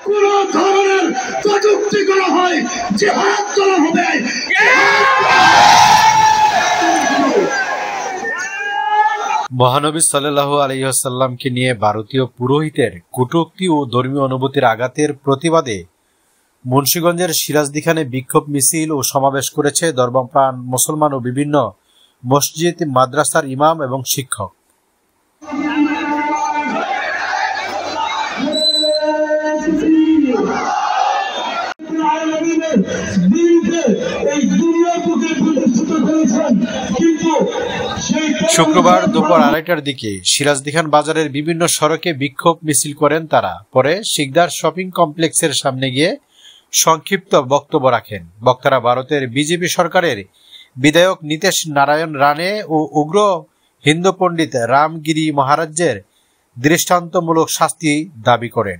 কোন ধরনের প্রযুক্তি করা হয়, জিহাদ করা হবে। মহানবী সাল্লাল্লাহু আলাইহি ওয়াসাল্লামকে নিয়ে ভারতীয় পুরোহিতের কটূক্তি ও ধর্মীয় অনুভূতির আঘাতের প্রতিবাদে মুন্সিগঞ্জের সিরাজদিখানে বিক্ষোভ মিছিল ও সমাবেশ করেছে ধর্মপ্রাণ মুসলমান ও বিভিন্ন মসজিদ মাদ্রাসার ইমাম এবং শিক্ষক। শুক্রবার দুপুর 2:30টার দিকে সিরাজদিখান বাজারের বিভিন্ন সড়কে বিক্ষোভ মিছিল করেন তারা। পরে শিকদার শপিং কমপ্লেক্সের সামনে গিয়ে সংক্ষিপ্ত বক্তব্য রাখেন। বক্তারা ভারতের বিজেপি সরকারের বিধায়ক নীতেশ নারায়ণ রানে ও উগ্র হিন্দু পণ্ডিত রামগিরি মহারাজের দৃষ্টান্তমূলক শাস্তি দাবি করেন।